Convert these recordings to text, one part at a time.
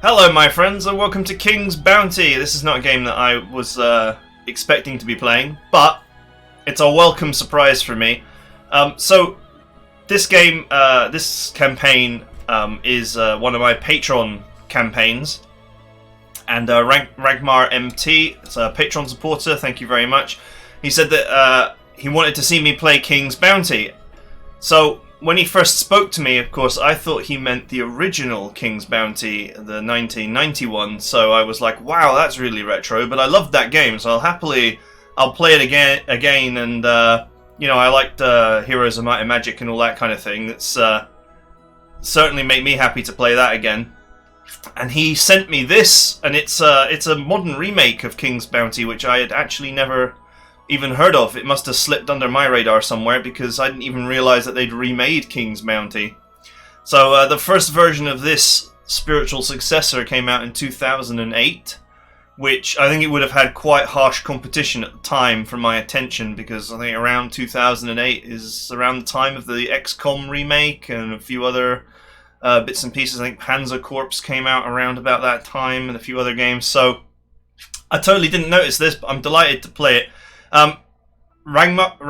Hello my friends and welcome to King's Bounty. This is not a game that I was expecting to be playing, but it's a welcome surprise for me. So this game, this campaign is one of my Patreon campaigns, and RamgarMT, it's a Patreon supporter, thank you very much. He said that he wanted to see me play King's Bounty. So when he first spoke to me, of course, I thought he meant the original King's Bounty, the 1991. So I was like, wow, that's really retro. But I loved that game, so I'll play it again. And you know, I liked Heroes of Might and Magic and all that kind of thing. It's certainly made me happy to play that again. And he sent me this, and it's a modern remake of King's Bounty, which I had actually never even heard of. It must have slipped under my radar somewhere because I didn't even realize that they'd remade King's Bounty. So the first version of this spiritual successor came out in 2008, which I think it would have had quite harsh competition at the time for my attention, because I think around 2008 is around the time of the XCOM remake and a few other bits and pieces. I think Panzer Corps came out around about that time and a few other games. So I totally didn't notice this, but I'm delighted to play it. RamgarMT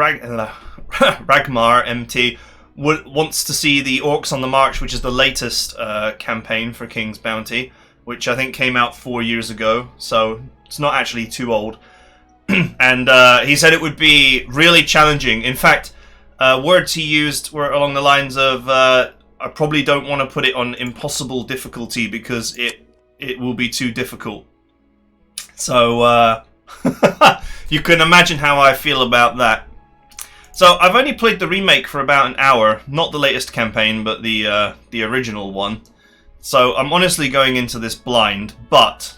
wants to see the Orcs on the March, which is the latest campaign for King's Bounty, which I think came out 4 years ago, so it's not actually too old. And he said it would be really challenging. In fact, words he used were along the lines of, I probably don't want to put it on impossible difficulty because it will be too difficult. So you can imagine how I feel about that. So I've only played the remake for about an hour, not the latest campaign, but the original one. So I'm honestly going into this blind, but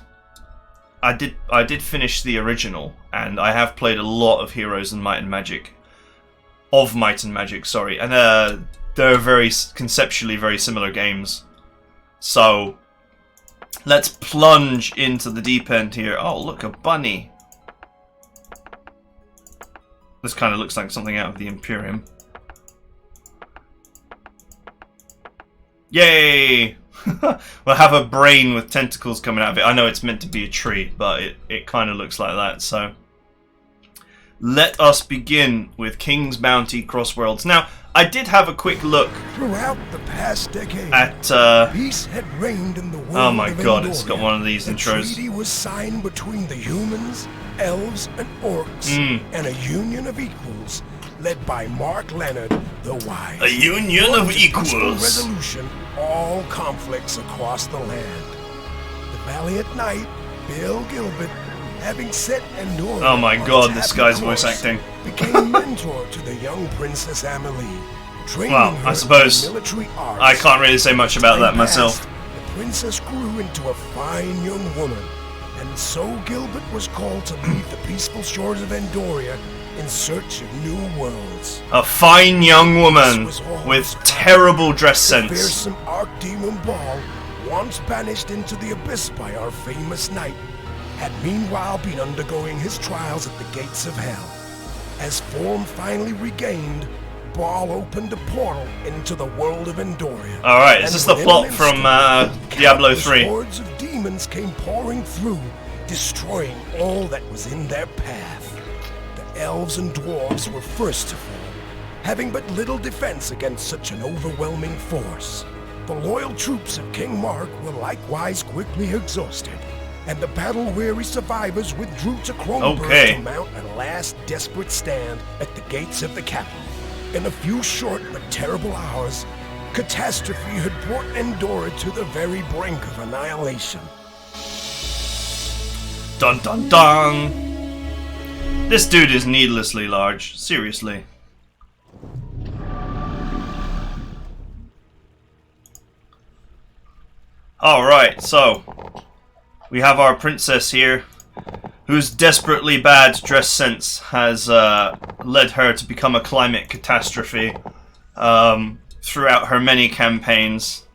I did finish the original, and I have played a lot of Heroes and Might and Magic. Of Might and Magic, sorry, and they're very conceptually very similar games. So let's plunge into the deep end here. Oh, look, a bunny. This kind of looks like something out of the Imperium. Yay! We'll have a brain with tentacles coming out of it. I know it's meant to be a tree, but it kind of looks like that. So let us begin with King's Bounty Crossworlds. Now, I did have a quick look throughout the past decade at peace had reigned in the world. Oh my god, Endoria. it's got one of these intros. A treaty was signed between the humans, elves, and orcs, and a union of equals led by Mark Leonard the Wise. A union of equals. Resolution all conflicts across the land. The valiant knight Bill Gilbert, having set Endoria, oh my god, this guy's voice acting. became mentor to the young Princess Amelie, training well, her I suppose in military arts. I can't really say much about that myself. The princess grew into a fine young woman, and so Gilbert was called to leave the peaceful shores of Endoria in search of new worlds. A fine young woman with terrible dress sense. The fearsome Archdemon Ball, once banished into the abyss by our famous knight, had meanwhile been undergoing his trials at the gates of hell. As form finally regained, Ball opened a portal into the world of Endoria. Alright, is this the plot from Diablo 3? Hordes of demons came pouring through, destroying all that was in their path. The elves and dwarves were first to fall, having but little defense against such an overwhelming force. The loyal troops of King Mark were likewise quickly exhausted, and the battle-weary survivors withdrew to Crossworlds to mount a last desperate stand at the gates of the capital. In a few short but terrible hours, catastrophe had brought Endoria to the very brink of annihilation. Dun dun dun! This dude is needlessly large, seriously. Alright, so we have our princess here, whose desperately bad dress sense has led her to become a climate catastrophe throughout her many campaigns.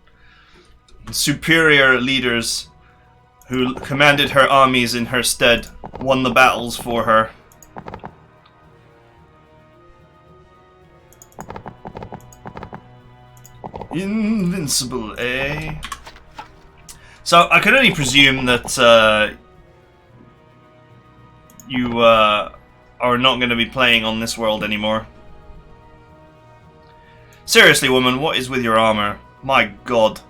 Superior leaders who commanded her armies in her stead won the battles for her. Invincible, eh? So I can only presume that you are not going to be playing on this world anymore. Seriously, woman, what is with your armor? My god.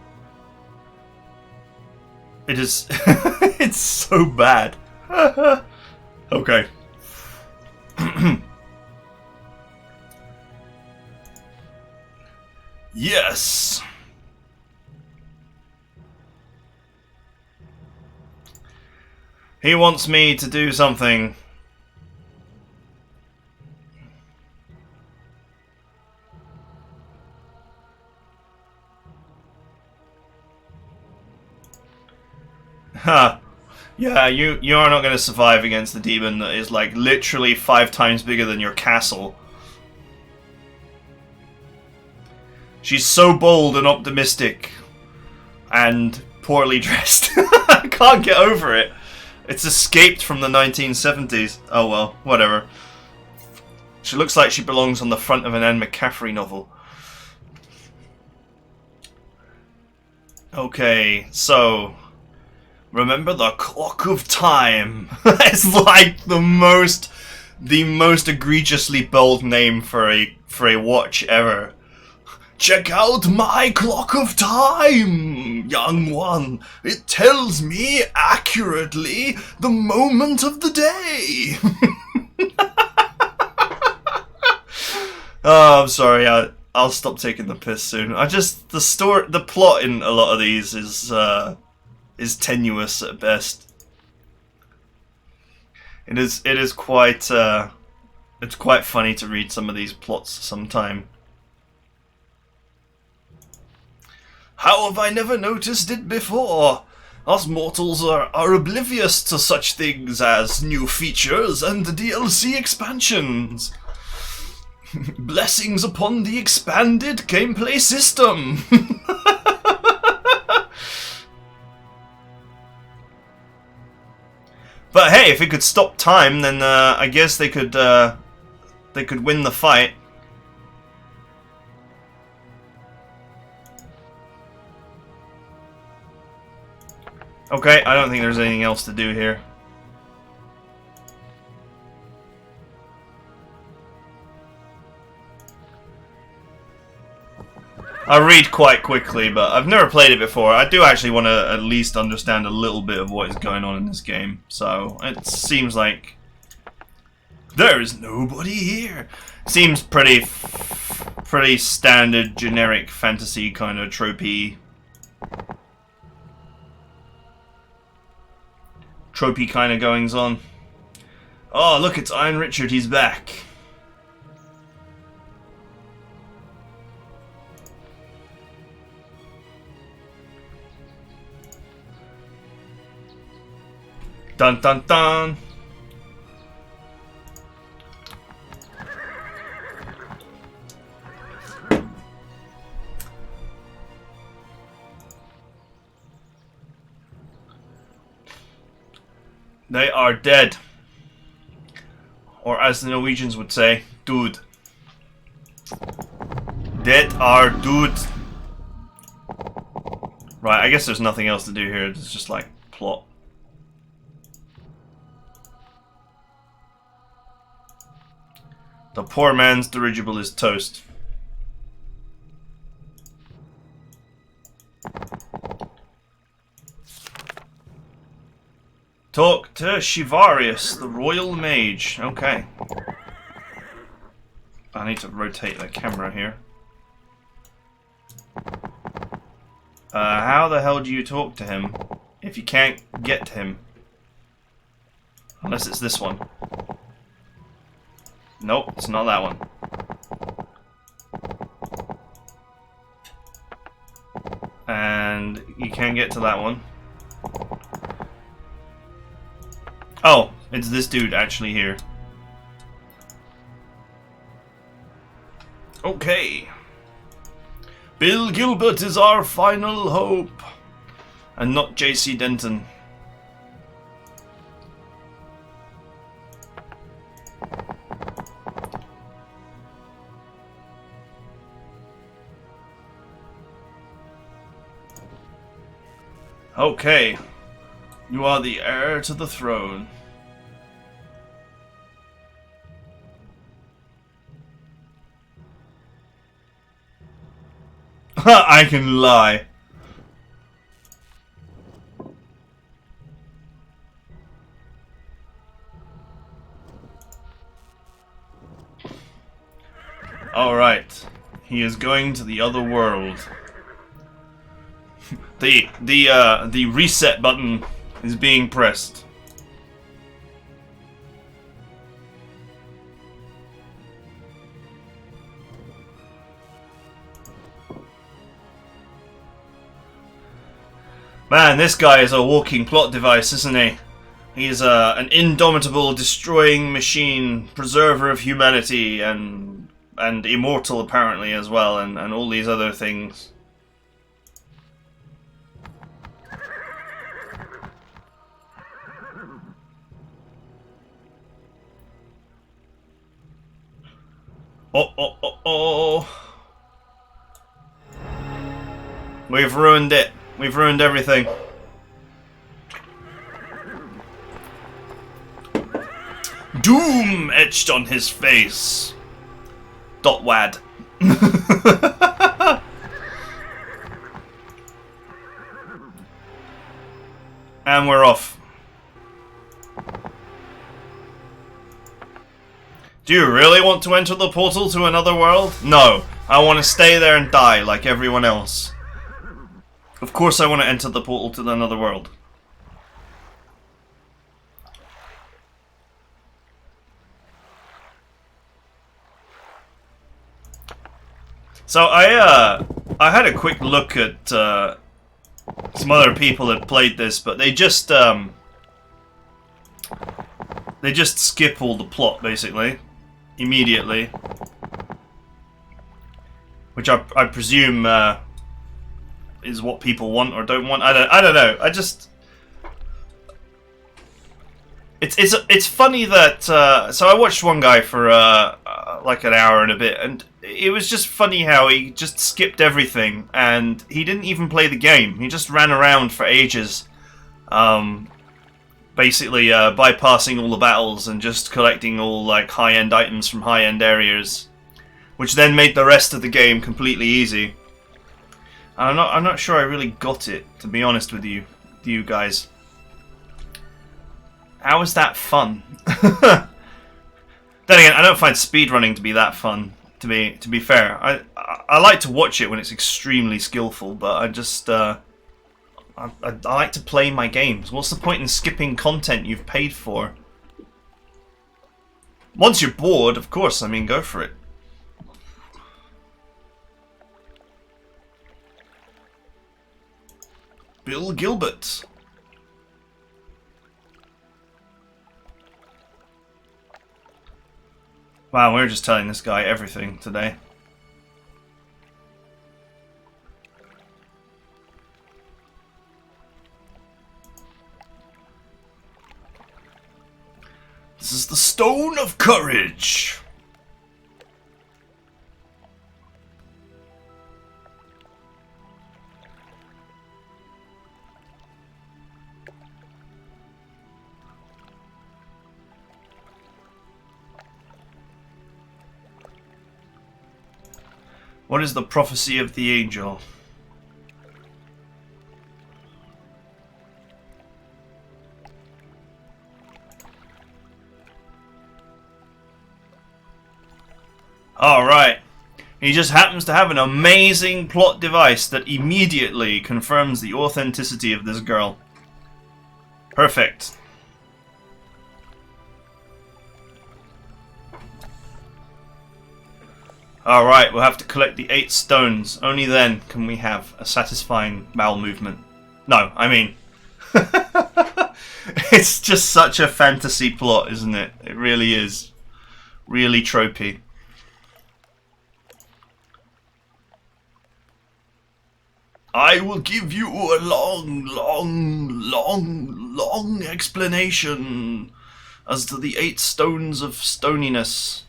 It is... it's so bad. Okay. Yes! He wants me to do something. Ha! Yeah, you are not going to survive against the demon that is like literally 5 times bigger than your castle. She's so bold and optimistic and poorly dressed. I can't get over it. It's escaped from the 1970s. Oh well, whatever. She looks like she belongs on the front of an Anne McCaffrey novel. Okay, so remember the clock of time. It's like the most egregiously bold name for a watch ever. Check out my clock of time, young one. It tells me accurately the moment of the day. Oh, I'm sorry. I'll stop taking the piss soon. The plot in a lot of these is tenuous at best. It is quite it's quite funny to read some of these plots sometime. How have I never noticed it before? Us mortals are oblivious to such things as new features and DLC expansions. Blessings upon the expanded gameplay system. But hey, if it could stop time, then I guess they could win the fight. Okay, I don't think there's anything else to do here. I read quite quickly, but I've never played it before. I do actually want to at least understand a little bit of what is going on in this game. So, it seems like there is nobody here. Seems pretty standard, generic fantasy kind of tropey kind of goings on. Oh, look, it's Iron Richard. He's back. Dun dun dun. They are dead. Or as the Norwegians would say, dude. Dead are dude. Right, I guess there's nothing else to do here. It's just like plot. The poor man's dirigible is toast. Talk to Shivarius, the royal mage. Okay. I need to rotate the camera here. How the hell do you talk to him if you can't get to him? Unless it's this one. Nope, it's not that one. And you can't get to that one. Oh, it's this dude actually here. Okay. Bill Gilbert is our final hope. And not JC Denton. Okay. You are the heir to the throne. I can lie. Alright. He is going to the other world. The reset button is being pressed. Man, this guy is a walking plot device, isn't he? He's an indomitable, destroying machine, preserver of humanity, and immortal apparently as well, and all these other things. Oh. We've ruined it. We've ruined everything. Doom etched on his face. .wad. And we're off. Do you really want to enter the portal to another world? No. I want to stay there and die like everyone else. Of course I want to enter the portal to another world. So I had a quick look at some other people that played this, but they just skip all the plot basically immediately, which I presume is what people want or don't want. I don't know. It's funny that so I watched one guy for like an hour and a bit, and it was just funny how he just skipped everything and he didn't even play the game. He just ran around for ages, basically bypassing all the battles and just collecting all like high-end items from high-end areas, which then made the rest of the game completely easy. I'm not sure I really got it, to be honest with you guys. How is that fun? Then again, I don't find speedrunning to be that fun. To be fair, I like to watch it when it's extremely skillful, but I just I like to play my games. What's the point in skipping content you've paid for? Once you're bored, of course, I mean, go for it. Bill Gilbert. Wow, we're just telling this guy everything today. This is the Stone of Courage. What is the prophecy of the angel? Alright. He just happens to have an amazing plot device that immediately confirms the authenticity of this girl. Perfect. Alright, we'll have to collect the 8 stones. Only then can we have a satisfying bowel movement. No, I mean... It's just such a fantasy plot, isn't it? It really is. Really tropey. I will give you a long explanation as to the 8 stones of stoniness.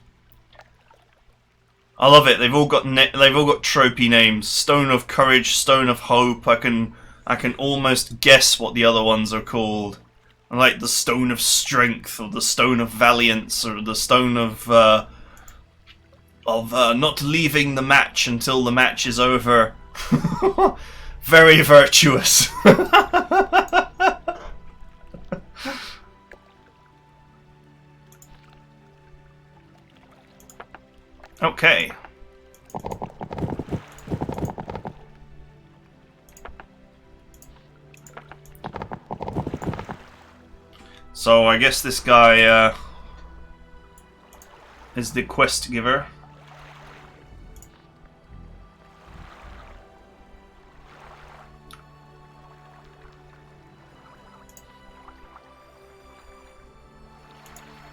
I love it. They've all got tropey names. Stone of Courage, Stone of Hope. I can I can almost guess what the other ones are called. Like the Stone of Strength, or the Stone of Valiance, or the Stone of not leaving the match until the match is over. Very virtuous. Okay. So I guess this guy is the quest giver.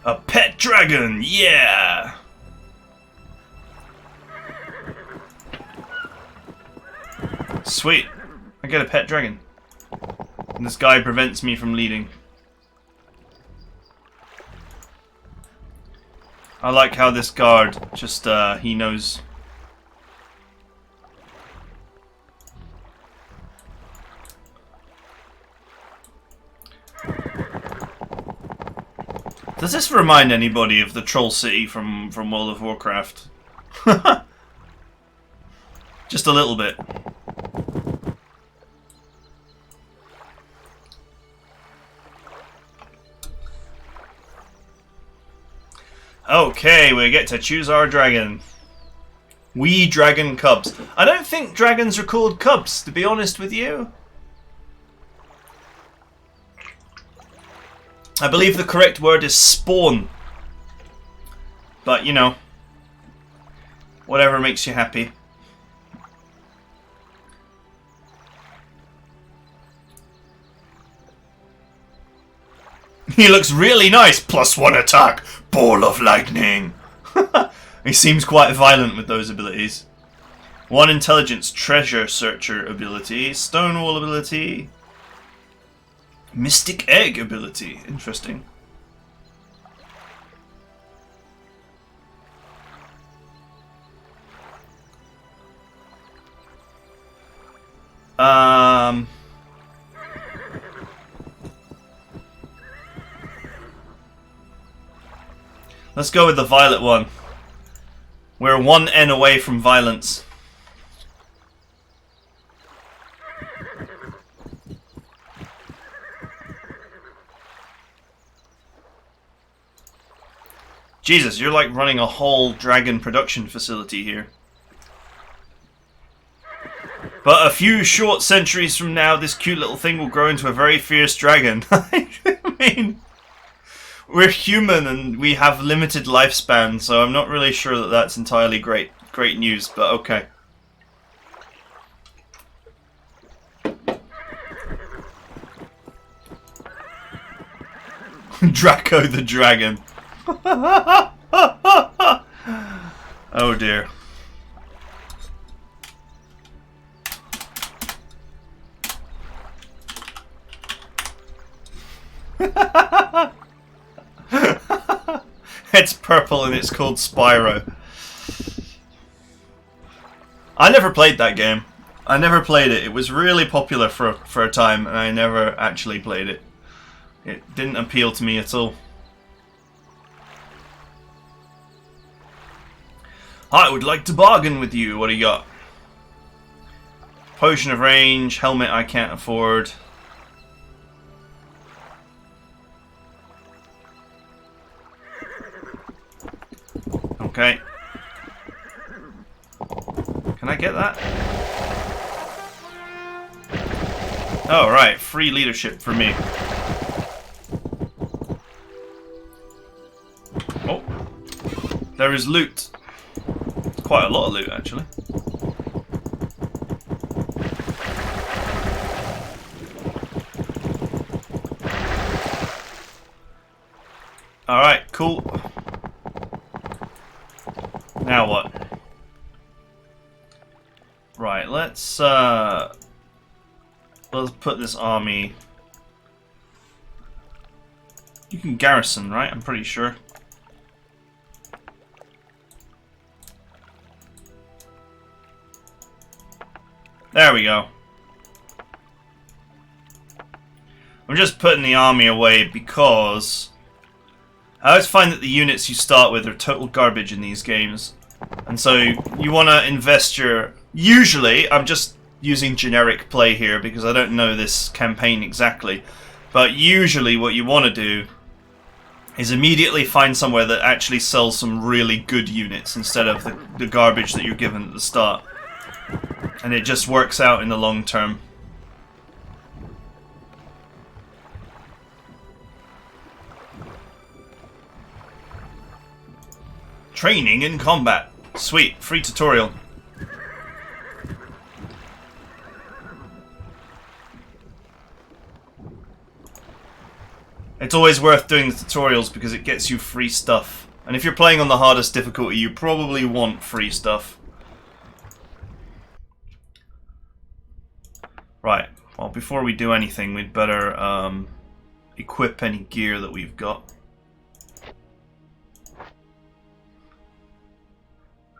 A pet dragon, yeah! Sweet. I get a pet dragon. And this guy prevents me from leading. I like how this guard just, he knows. Does this remind anybody of the Troll City from World of Warcraft? Just a little bit. Okay, we get to choose our dragon. Wee dragon cubs. I don't think dragons are called cubs, to be honest with you. I believe the correct word is spawn. But, you know, whatever makes you happy. He looks really nice. +1 attack. Ball of lightning. He seems quite violent with those abilities. 1 intelligence. Treasure searcher ability. Stonewall ability. Mystic egg ability. Interesting. Let's go with the violet one. We're 1 N away from violence. Jesus, you're like running a whole dragon production facility here. But a few short centuries from now, this cute little thing will grow into a very fierce dragon. I mean, we're human and we have limited lifespan, so I'm not really sure that that's entirely great news, but okay. Draco the dragon. Oh dear. It's purple and it's called Spyro. I never played that game. I never played it. It was really popular for a time and I never actually played it. It didn't appeal to me at all. I would like to bargain with you. What do you got? Potion of range, helmet I can't afford. Okay. Can I get that? Oh, right. Free leadership for me. Oh. There is loot. Quite a lot of loot, actually. Alright, cool. Now what? Right, let's put this army. You can garrison, right? I'm pretty sure. There we go. I'm just putting the army away because I always find that the units you start with are total garbage in these games. And so you want to invest your... Usually, I'm just using generic play here because I don't know this campaign exactly. But usually what you want to do is immediately find somewhere that actually sells some really good units instead of the garbage that you're given at the start. And it just works out in the long term. Training in combat. Sweet, free tutorial. It's always worth doing the tutorials because it gets you free stuff. And if you're playing on the hardest difficulty, you probably want free stuff. Right, well before we do anything, we'd better equip any gear that we've got.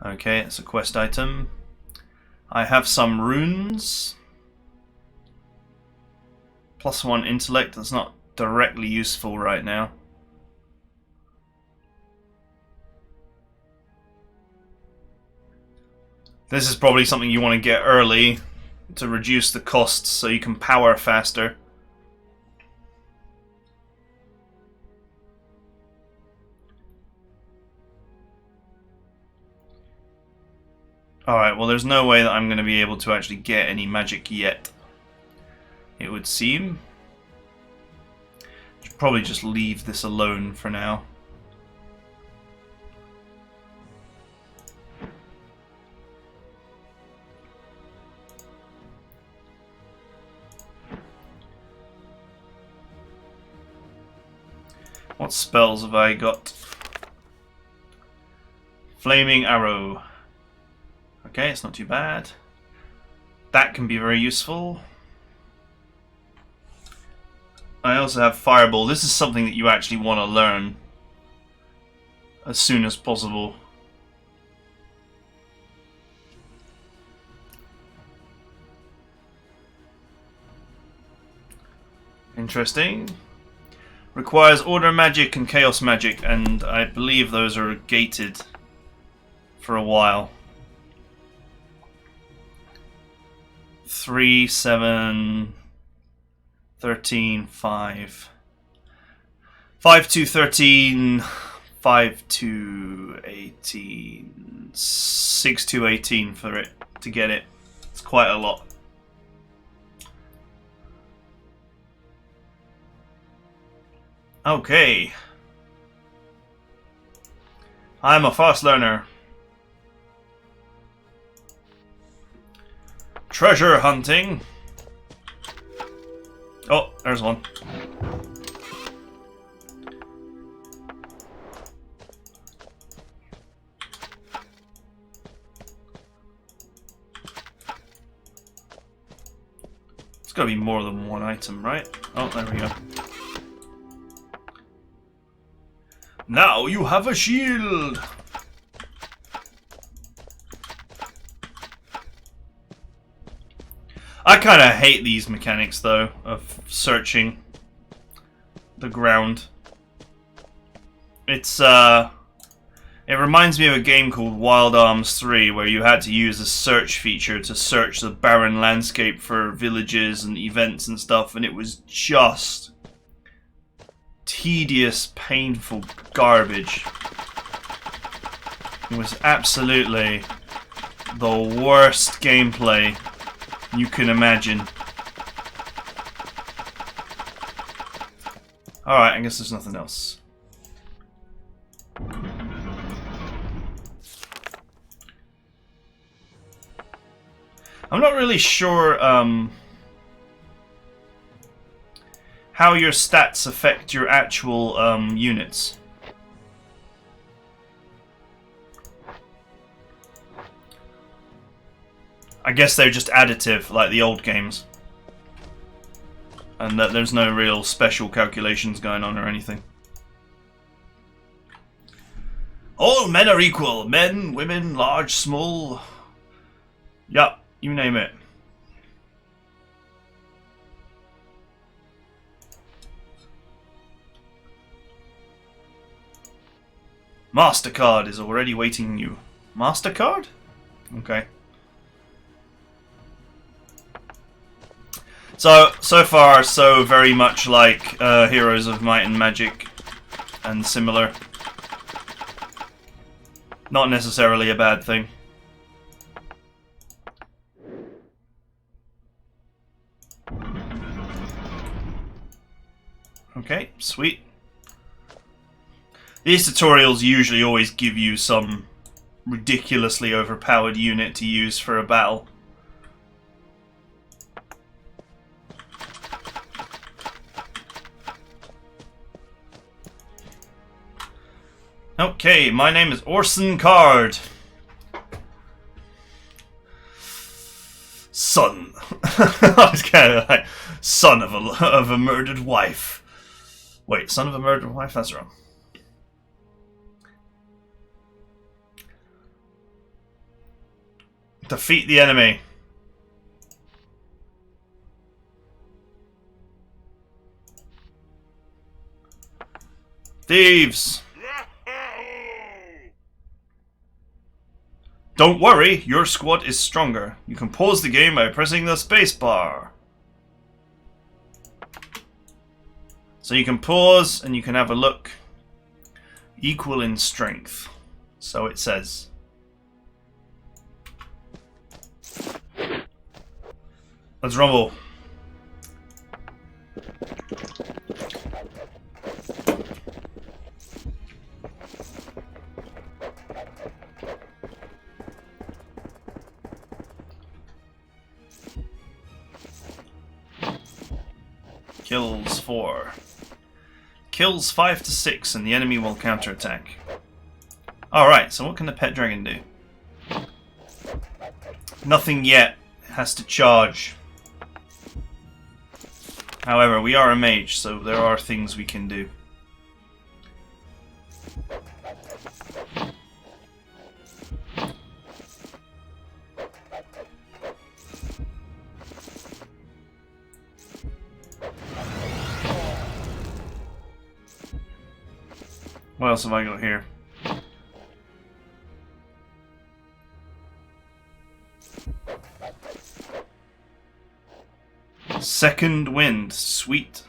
Okay, it's a quest item. I have some runes. +1 intellect, that's not directly useful right now. This is probably something you want to get early to reduce the costs so you can power faster. Alright, well there's no way that I'm going to be able to actually get any magic yet, it would seem. Should probably just leave this alone for now. What spells have I got? Flaming Arrow. Okay, it's not too bad. That can be very useful. I also have Fireball. This is something that you actually want to learn as soon as possible. Interesting. Requires Order Magic and Chaos Magic, and I believe those are gated for a while. 3, 7, 13, 5. 5 to 13, 5 to 18, 6 to 18 for it to get it. It's quite a lot. Okay. I'm a fast learner. Treasure hunting. Oh, there's one. It's gotta be more than one item, right? Oh, there we go. Now you have a shield! I kind of hate these mechanics, though, of searching the ground. It's, it reminds me of a game called Wild Arms 3, where you had to use a search feature to search the barren landscape for villages and events and stuff, and it was just tedious, painful garbage. It was absolutely the worst gameplay you can imagine. Alright, I guess there's nothing else. I'm not really sure how your stats affect your actual units. I guess they're just additive, like the old games. And that there's no real special calculations going on or anything. All men are equal. Men, women, large, small. Yup, you name it. MasterCard is already waiting you. MasterCard? Okay. So far, so very much like Heroes of Might and Magic and similar. Not necessarily a bad thing. Okay, sweet. These tutorials usually always give you some ridiculously overpowered unit to use for a battle. Okay, my name is Orson Card. Son. I was kind of like, son of a murdered wife. Wait, son of a murdered wife? That's wrong. Defeat the enemy. Thieves! Don't worry, your squad is stronger. You can pause the game by pressing the space bar. So you can pause and you can have a look. Equal in strength. So it says. Let's rumble. Kills 4. Kills 5 to 6 and the enemy will counterattack. Alright, so what can the pet dragon do? Nothing yet. It has to charge. However, we are a mage, so there are things we can do. What else have I got here? Second wind, sweet.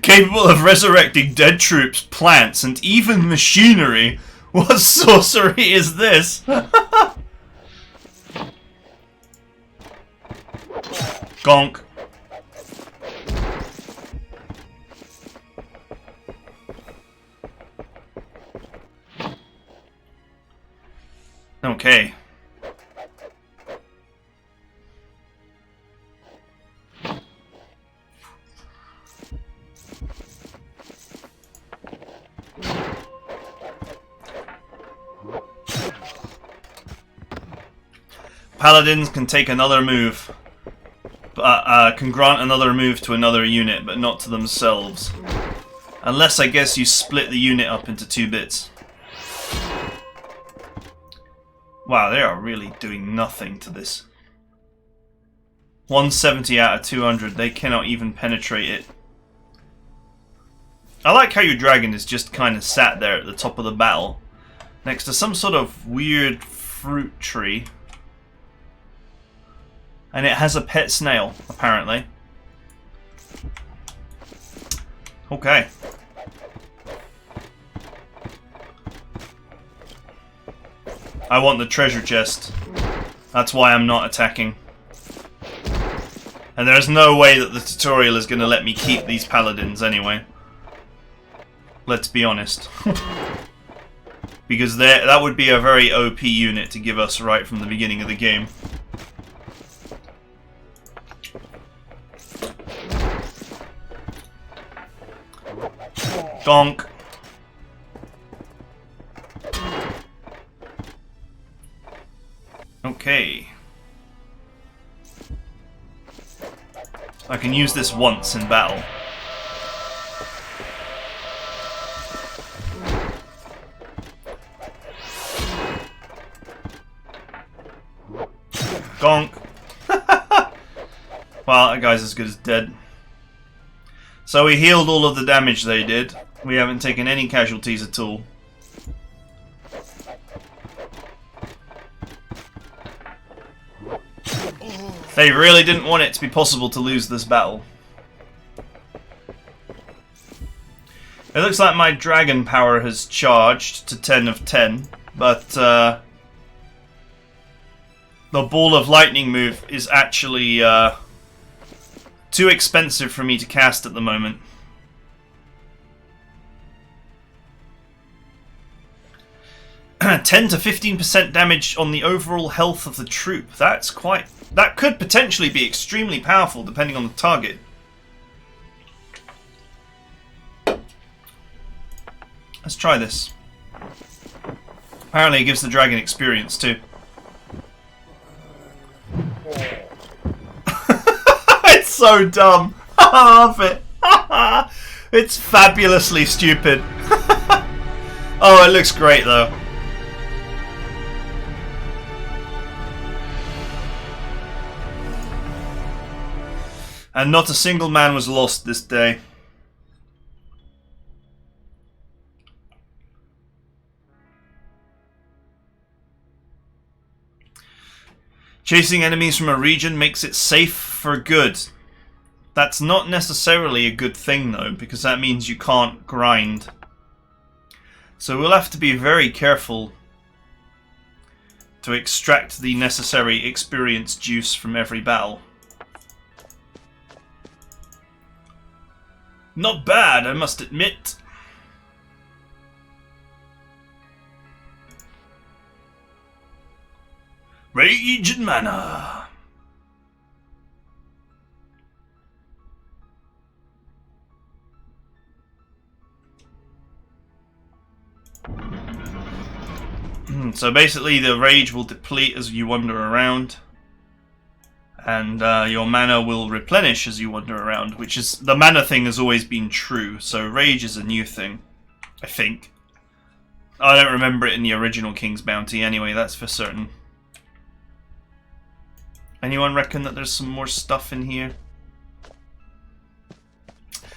Capable of resurrecting dead troops, plants, and even machinery. What sorcery is this? Gonk. Okay. Paladins can take another move. Can grant another move to another unit, but not to themselves. Unless, I guess, you split the unit up into 2 bits. Wow, they are really doing nothing to this. 170 out of 200, they cannot even penetrate it. I like how your dragon is just kind of sat there at the top of the battle, next to some sort of weird fruit tree. And it has a pet snail, apparently. Okay. I want the treasure chest. That's why I'm not attacking. And there's no way that the tutorial is going to let me keep these paladins anyway. Let's be honest. Because that would be a very OP unit to give us right from the beginning of the game. Donk. Okay. I can use this once in battle. Gonk. Well, that guy's as good as dead. So we healed all of the damage they did. We haven't taken any casualties at all. They really didn't want it to be possible to lose this battle. It looks like my dragon power has charged to 10 of 10, but the ball of lightning move is actually too expensive for me to cast at the moment. (10 to 15% damage on the overall health of the troop. That's quite... That could potentially be extremely powerful depending on the target. Let's try this. Apparently it gives the dragon experience too. It's so dumb. I love it. It's fabulously stupid. Oh, it looks great though. And not a single man was lost this day. Chasing enemies from a region makes it safe for good. That's not necessarily a good thing though, because that means you can't grind. So we'll have to be very careful to extract the necessary experience juice from every battle. Not bad, I must admit. Rage and mana. So basically the rage will deplete as you wander around. And your mana will replenish as you wander around, which is... The mana thing has always been true, so rage is a new thing, I think. I don't remember it in the original King's Bounty anyway, that's for certain. Anyone reckon that there's some more stuff in here?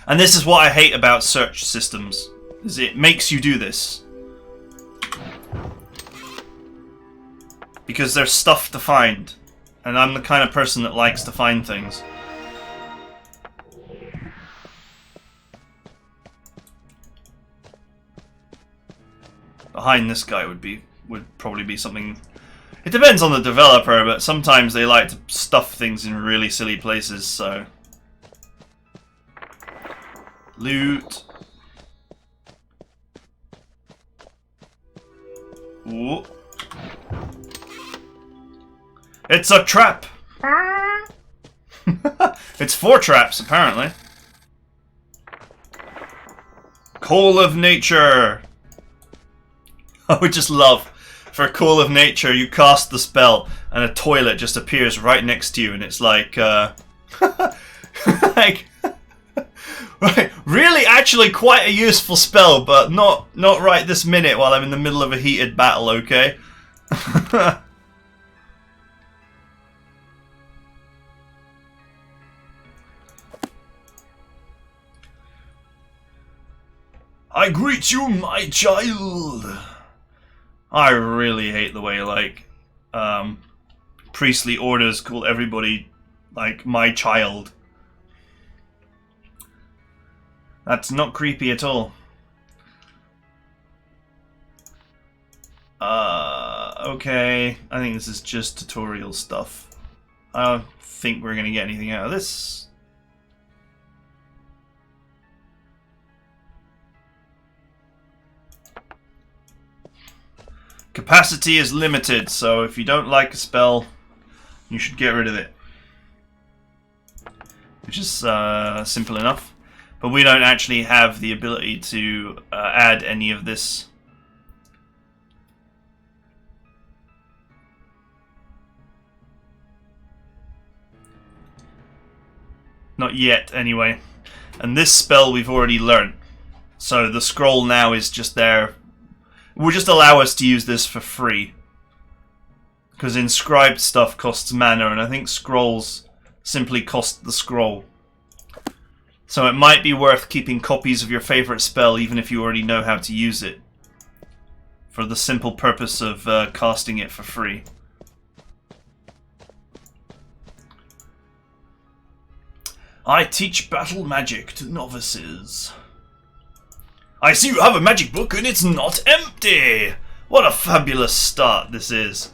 And this is what I hate about search systems, is it makes you do this. Because there's stuff to find. And I'm the kind of person that likes to find things. Behind this guy would probably be something... It depends on the developer, but sometimes they like to stuff things in really silly places, so... Loot. Ooh. It's a trap! It's 4 traps, apparently. Call of Nature! I would just love, for Call of Nature, you cast the spell, and a toilet just appears right next to you, and it's like, like... Right, really, actually quite a useful spell, but not right this minute while I'm in the middle of a heated battle, okay? I greet you, my child. I really hate the way, like, priestly orders call everybody, like, my child. That's not creepy at all. Okay. I think this is just tutorial stuff. I don't think we're gonna get anything out of this. Capacity is limited, so if you don't like a spell, you should get rid of it. Which is simple enough. But we don't actually have the ability to add any of this. Not yet, anyway. And this spell we've already learnt. So the scroll now is just there. It will just allow us to use this for free. Because inscribed stuff costs mana, and I think scrolls simply cost the scroll. So it might be worth keeping copies of your favorite spell even if you already know how to use it, for the simple purpose of casting it for free. I teach battle magic to novices. I see you have a magic book and it's not empty! What a fabulous start this is.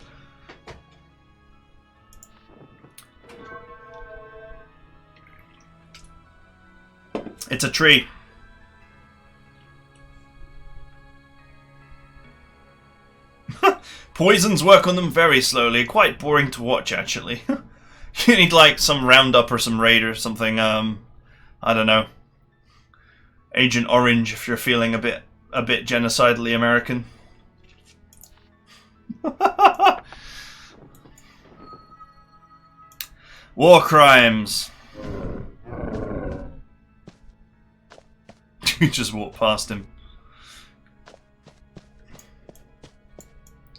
It's a tree. Poisons work on them very slowly. Quite boring to watch, actually. You need like some roundup or some raid or something. I don't know. Agent Orange, if you're feeling a bit genocidally American. War crimes. You just walked past him.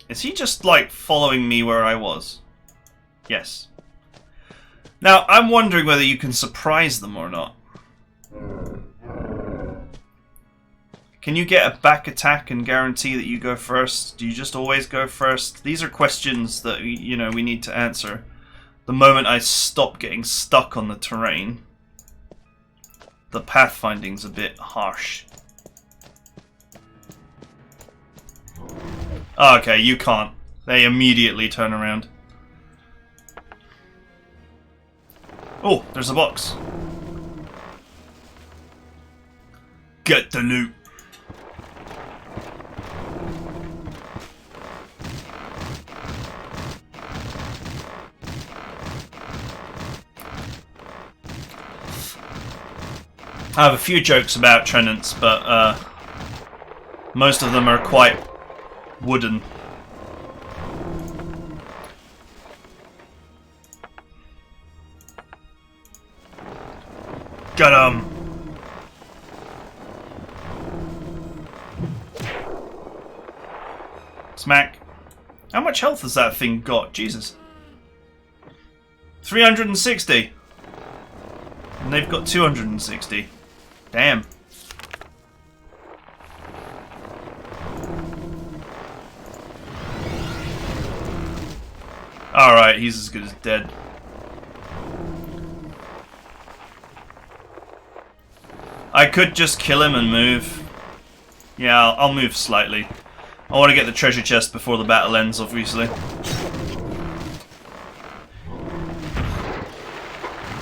Is he just like following me where I was? Yes. Now, I'm wondering whether you can surprise them or not. Can you get a back attack and guarantee that you go first? Do you just always go first? These are questions that, you know, we need to answer. The moment I stop getting stuck on the terrain. The pathfinding's a bit harsh. Oh, okay, you can't. They immediately turn around. Oh, there's a box. Get the loot. I have a few jokes about Trenants, but most of them are quite wooden. Get 'em! Smack. How much health has that thing got? Jesus. 360. And they've got 260. Damn. Alright, he's as good as dead. I could just kill him and move. Yeah, I'll move slightly. I want to get the treasure chest before the battle ends, obviously.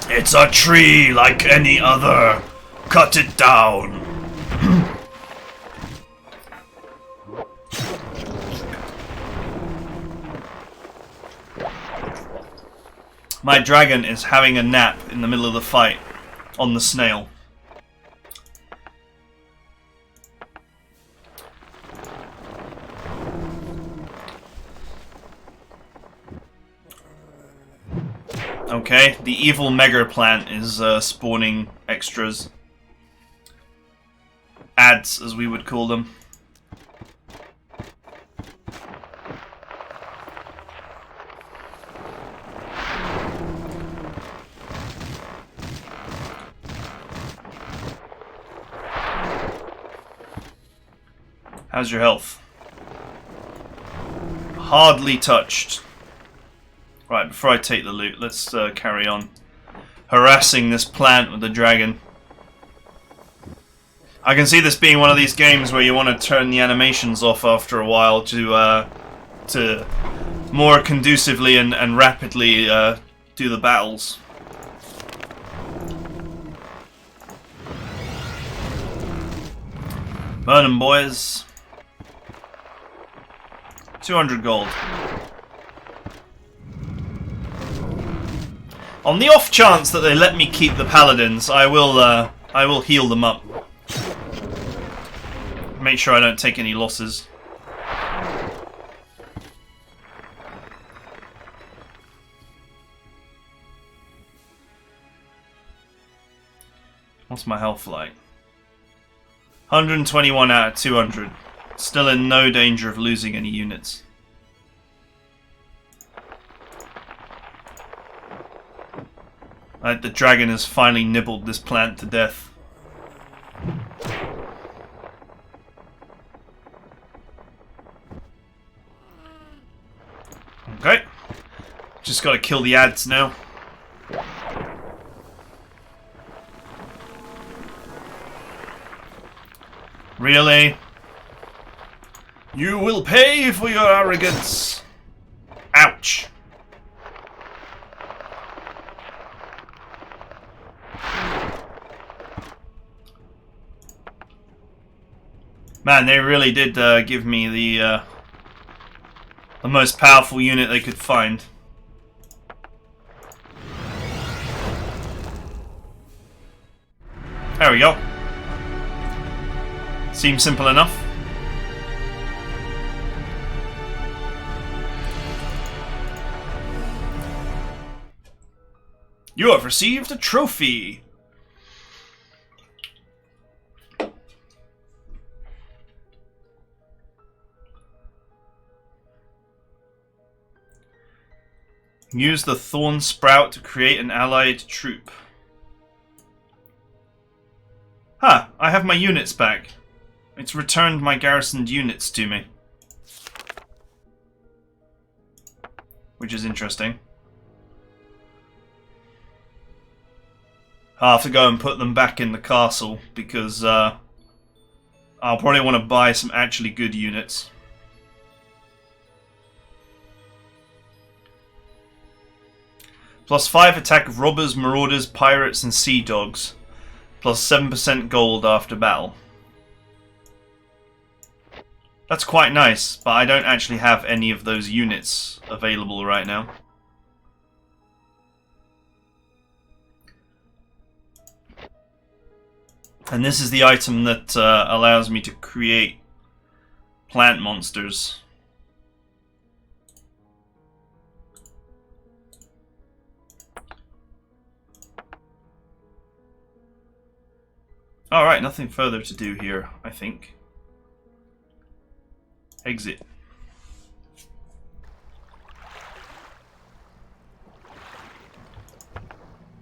It's a tree like any other. Cut it down. My dragon is having a nap in the middle of the fight on the snail. Okay, the evil mega plant is spawning extras. Ads, as we would call them. How's your health? Hardly touched. Right, before I take the loot, let's carry on. Harassing this plant with the dragon. I can see this being one of these games where you want to turn the animations off after a while to more conducively and rapidly do the battles. Burn 'em, boys. 200 gold. On the off chance that they let me keep the paladins, I will heal them up. Make sure I don't take any losses. What's my health like? 121 out of 200. Still in no danger of losing any units. The dragon has finally nibbled this plant to death. Okay. Just gotta kill the ads now. Really? You will pay for your arrogance. Ouch. Man, they really did give me the most powerful unit they could find. There we go. Seems simple enough. You have received a trophy. Use the Thorn Sprout to create an allied troop. Huh, I have my units back. It's returned my garrisoned units to me. Which is interesting. I'll have to go and put them back in the castle because I'll probably want to buy some actually good units. +5 attack of robbers, marauders, pirates and sea dogs. +7% gold after battle. That's quite nice, but I don't actually have any of those units available right now. And this is the item that allows me to create plant monsters. Alright, nothing further to do here, I think. Exit.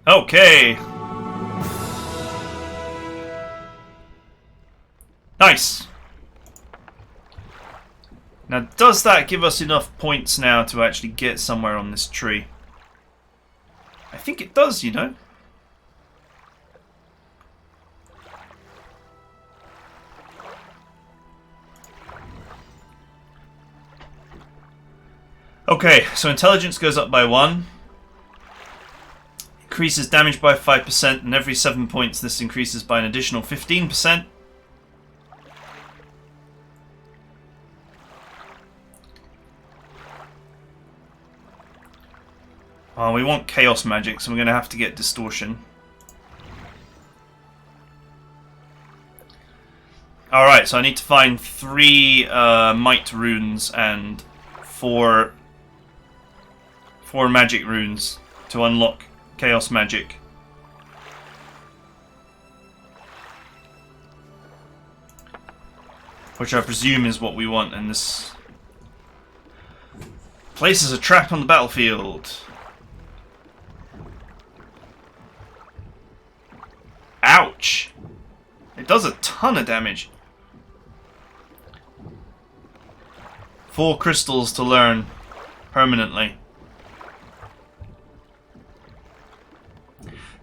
Okay. Nice. Now, does that give us enough points now to actually get somewhere on this tree? I think it does, you know. Okay, so intelligence goes up by 1. Increases damage by 5%, and every 7 points this increases by an additional 15%. Oh, we want chaos magic, so we're going to have to get distortion. Alright, so I need to find 3 might runes and 4 magic runes to unlock chaos magic. Which I presume is what we want, and this places a trap on the battlefield. Ouch! It does a ton of damage. 4 crystals to learn permanently.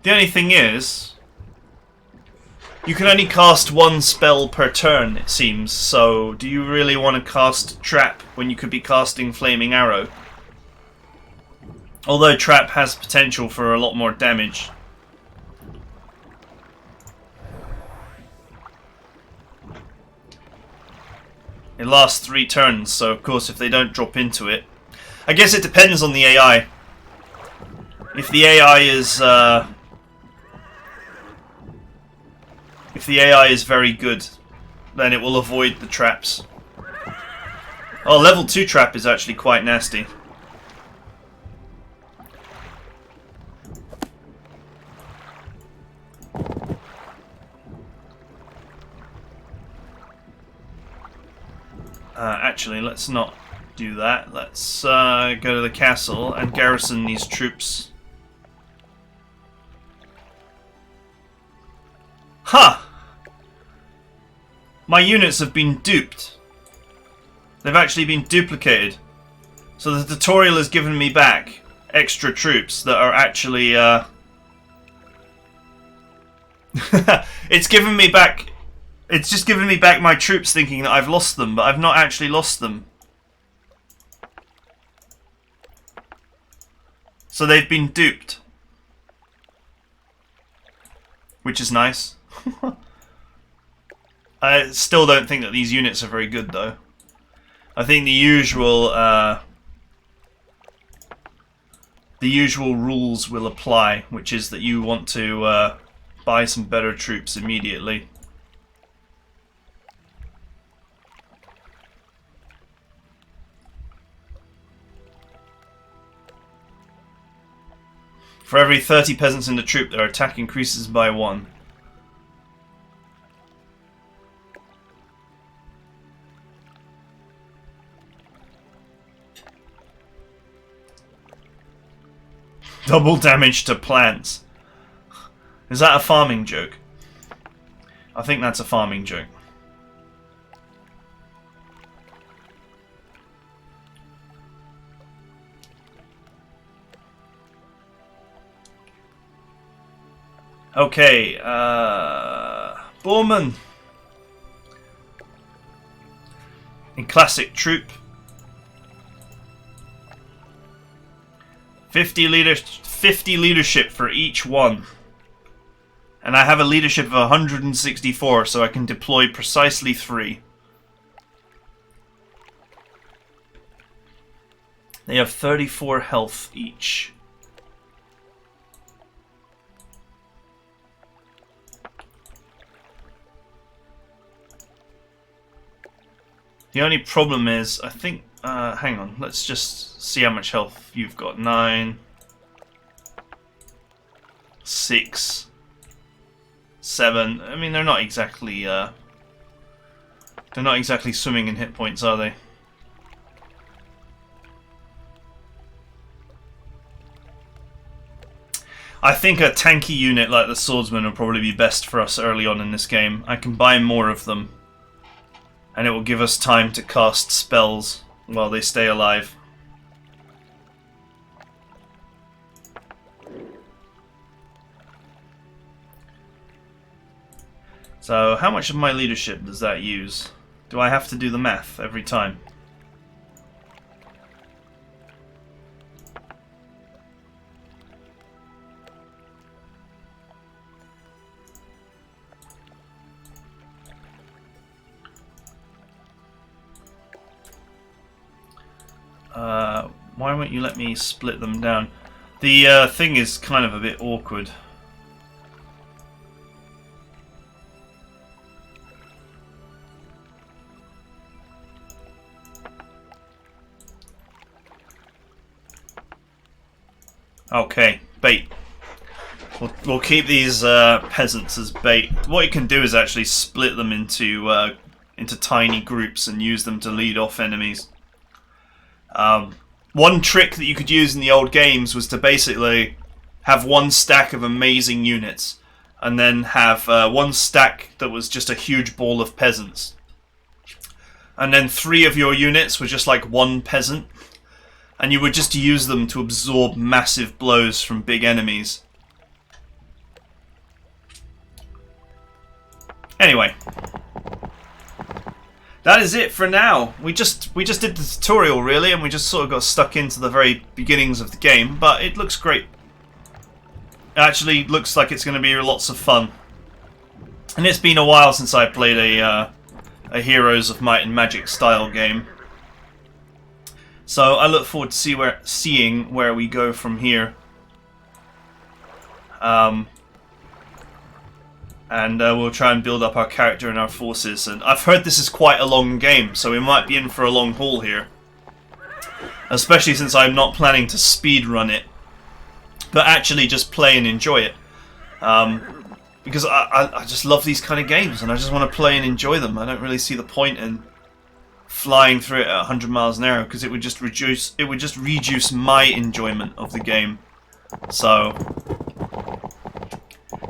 The only thing is, you can only cast 1 spell per turn, it seems, so do you really want to cast Trap when you could be casting Flaming Arrow? Although Trap has potential for a lot more damage. It lasts 3 turns, so of course if they don't drop into it... I guess it depends on the AI. If the AI is... if the AI is very good, then it will avoid the traps. Oh, level 2 trap is actually quite nasty. Actually, let's not do that. Let's go to the castle and garrison these troops. Huh! My units have been duped. They've actually been duplicated. So the tutorial has given me back extra troops that are actually... it's given me back... It's just given me back my troops thinking that I've lost them, but I've not actually lost them. So they've been duped. Which is nice. I still don't think that these units are very good, though. I think the usual rules will apply, which is that you want to buy some better troops immediately. For every 30 peasants in the troop, their attack increases by 1. Double damage to plants. Is that a farming joke? I think that's a farming joke. Okay, Borman. In classic troop. 50 leadership for each one. And I have a leadership of 164, so I can deploy precisely 3. They have 34 health each. The only problem is, I think, hang on, let's just see how much health you've got. 9, 6, 7. I mean, they're not exactly swimming in hit points, are they? I think a tanky unit like the swordsman will probably be best for us early on in this game. I can buy more of them, and it will give us time to cast spells while they stay alive. So, how much of my leadership does that use? Do I have to do the math every time? Why won't you let me split them down? The thing is kind of a bit awkward. Okay, bait. We'll keep these peasants as bait. What you can do is actually split them into tiny groups and use them to lead off enemies. One trick that you could use in the old games was to basically have one stack of amazing units and then have one stack that was just a huge ball of peasants. And then 3 of your units were just like one peasant. And you would just use them to absorb massive blows from big enemies. Anyway. That is it for now. We just did the tutorial really, and we just sort of got stuck into the very beginnings of the game, but it looks great. It actually looks like it's going to be lots of fun. And it's been a while since I played a Heroes of Might and Magic style game. So I look forward to seeing where we go from here. And we'll try and build up our character and our forces. And I've heard this is quite a long game, so we might be in for a long haul here. Especially since I'm not planning to speedrun it, but actually just play and enjoy it. Because I just love these kind of games, and I just want to play and enjoy them. I don't really see the point in flying through it at 100 miles an hour, because it would just reduce my enjoyment of the game. So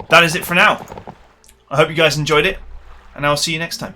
that is it for now. I hope you guys enjoyed it, and I'll see you next time.